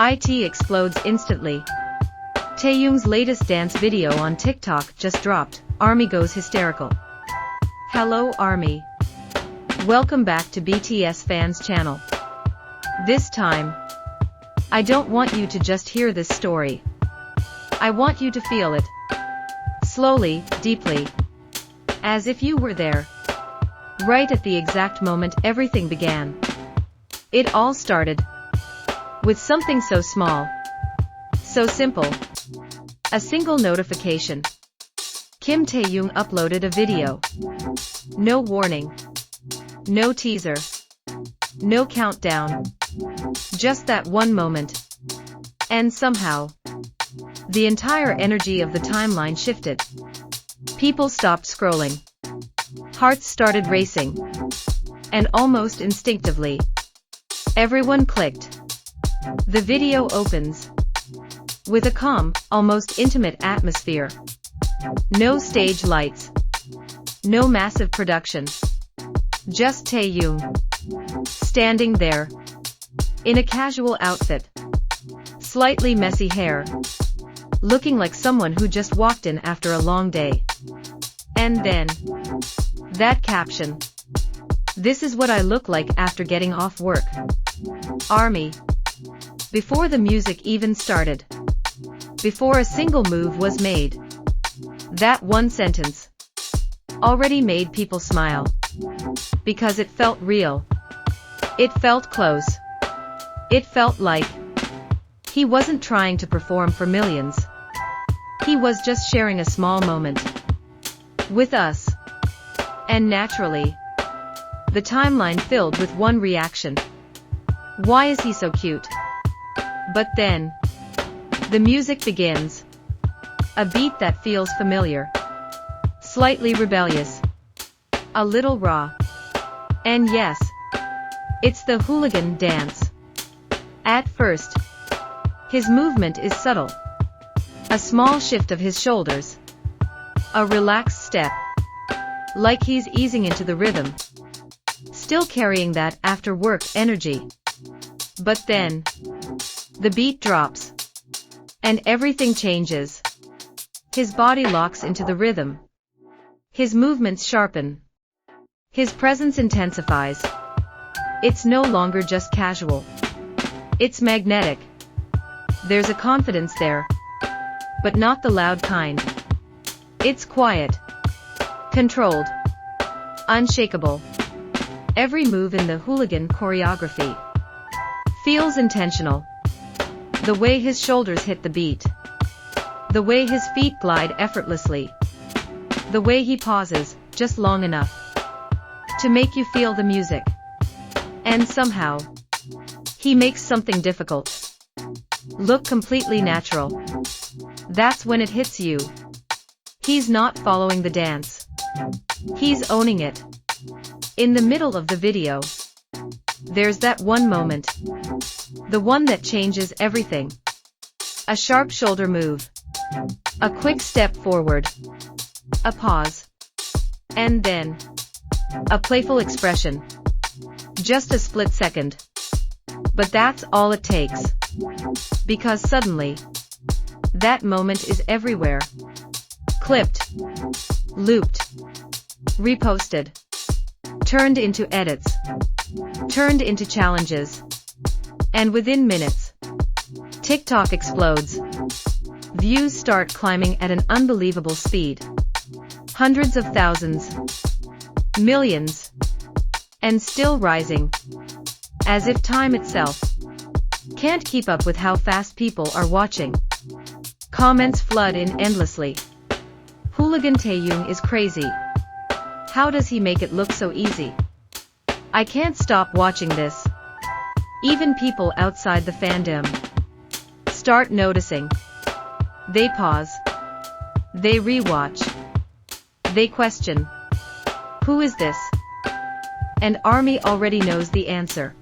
IT explodes instantly. Taehyung's latest dance video on TikTok just dropped. ARMY goes hysterical. Hello ARMY. Welcome back to BTS fans channel. This time, I don't want you to just hear this story. I want you to feel it. Slowly, deeply. As if you were there. Right at the exact moment everything began. It all started with something so small, so simple. A single notification. Kim Taehyung uploaded a video. No warning. No teaser. No countdown. Just that one moment. And somehow, the entire energy of the timeline shifted. People stopped scrolling. Hearts started racing. And almost instinctively, everyone clicked. The video opens with a calm, almost intimate atmosphere. No stage lights. No massive production. Just Taehyung. Standing there. In a casual outfit. Slightly messy hair. Looking like someone who just walked in after a long day. And then, that caption. This is what I look like after getting off work. ARMY. Before the music even started. Before a single move was made. That one sentence already made people smile. Because it felt real. It felt close. It felt like he wasn't trying to perform for millions. He was just sharing a small moment with us. And naturally, the timeline filled with one reaction. Why is he so cute? But then, the music begins. A beat that feels familiar. Slightly rebellious. A little raw. And yes, it's the Hooligan dance. At first, his movement is subtle. A small shift of his shoulders. A relaxed step. Like he's easing into the rhythm. Still carrying that after-work energy. But then, the beat drops. And everything changes. His body locks into the rhythm. His movements sharpen. His presence intensifies. It's no longer just casual. It's magnetic. There's a confidence there. But not the loud kind. It's quiet. Controlled. Unshakable. Every move in the Hooligan choreography feels intentional. The way his shoulders hit the beat. The way his feet glide effortlessly. The way he pauses, just long enough to make you feel the music. And somehow, he makes something difficult look completely natural. That's when it hits you. He's not following the dance. He's owning it. In the middle of the video, there's that one moment. The one that changes everything. A sharp shoulder move. A quick step forward. A pause. And then, a playful expression. Just a split second. But that's all it takes. Because suddenly, that moment is everywhere. Clipped. Looped. Reposted. Turned into edits. Turned into challenges. And within minutes, TikTok explodes. Views start climbing at an unbelievable speed. Hundreds of thousands. Millions. And still rising. As if time itself can't keep up with how fast people are watching. Comments flood in endlessly. Hooligan Taehyung is crazy. How does he make it look so easy? I can't stop watching this. Even people outside the fandom start noticing. They pause. They rewatch. They question. Who is this? And ARMY already knows the answer.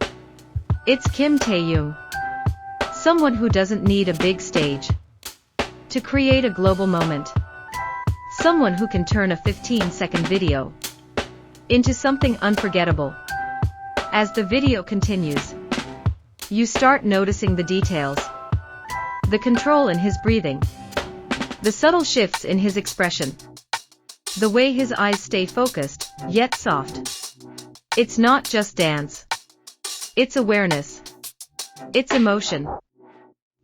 It's Kim Taehyung. Someone who doesn't need a big stage to create a global moment. Someone who can turn a 15-second video into something unforgettable. As the video continues, you start noticing the details. The control in his breathing. The subtle shifts in his expression. The way his eyes stay focused, yet soft. It's not just dance. It's awareness. It's emotion.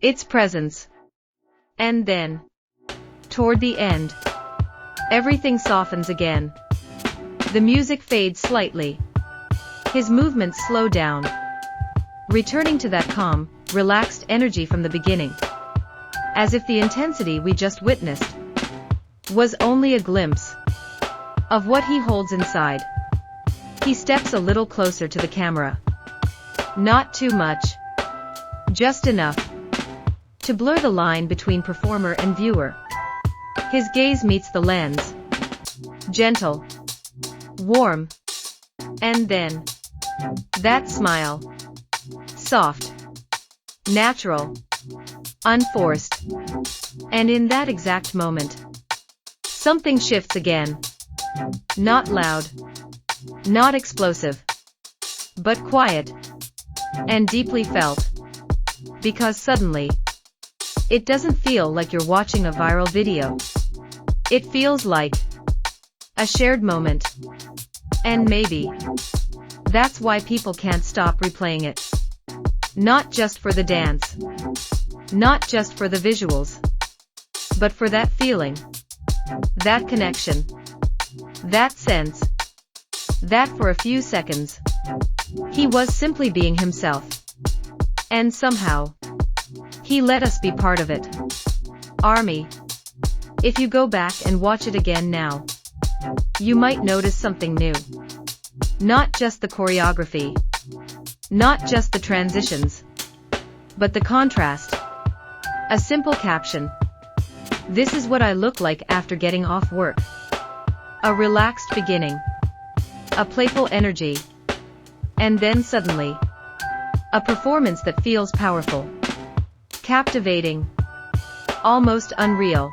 It's presence. And then, toward the end, everything softens again. The music fades slightly. His movements slow down, returning to that calm, relaxed energy from the beginning. As if the intensity we just witnessed was only a glimpse of what he holds inside. He steps a little closer to the camera. Not too much. Just enough to blur the line between performer and viewer. His gaze meets the lens. Gentle. Warm. And then, that smile. Soft. Natural. Unforced. And in that exact moment, something shifts again. Not loud. Not explosive. But quiet. And deeply felt. Because suddenly, it doesn't feel like you're watching a viral video. It feels like a shared moment. And maybe that's why people can't stop replaying it. Not just for the dance. Not just for the visuals. But for that feeling. That connection. That sense. That for a few seconds, he was simply being himself. And somehow, he let us be part of it. ARMY. If you go back and watch it again now, you might notice something new. Not just the choreography. Not just the transitions. But the contrast. A simple caption. This is what I look like after getting off work. A relaxed beginning. A playful energy. And then suddenly, a performance that feels powerful. Captivating. Almost unreal.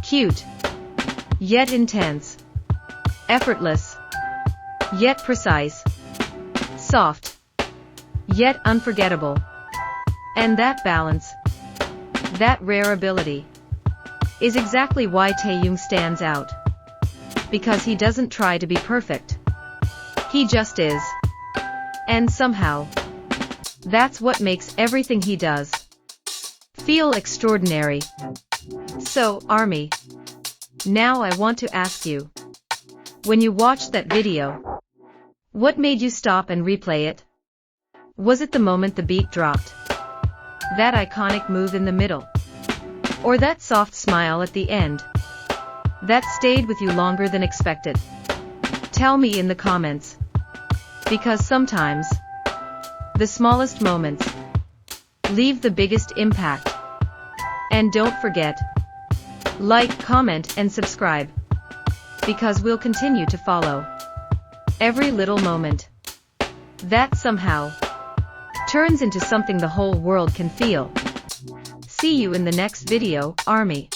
Cute. Yet intense. Effortless. Yet precise. Soft. Yet unforgettable. And that balance, that rare ability, is exactly why Taehyung stands out. Because he doesn't try to be perfect. He just is. And somehow, that's what makes everything he does feel extraordinary. So, ARMY, now I want to ask you, when you watched that video, what made you stop and replay it? Was it the moment the beat dropped? That iconic move in the middle? Or that soft smile at the end that stayed with you longer than expected? Tell me in the comments. Because sometimes, the smallest moments leave the biggest impact. And don't forget, like, comment, and subscribe. Because we'll continue to follow every little moment that somehow turns into something the whole world can feel. See you in the next video, ARMY.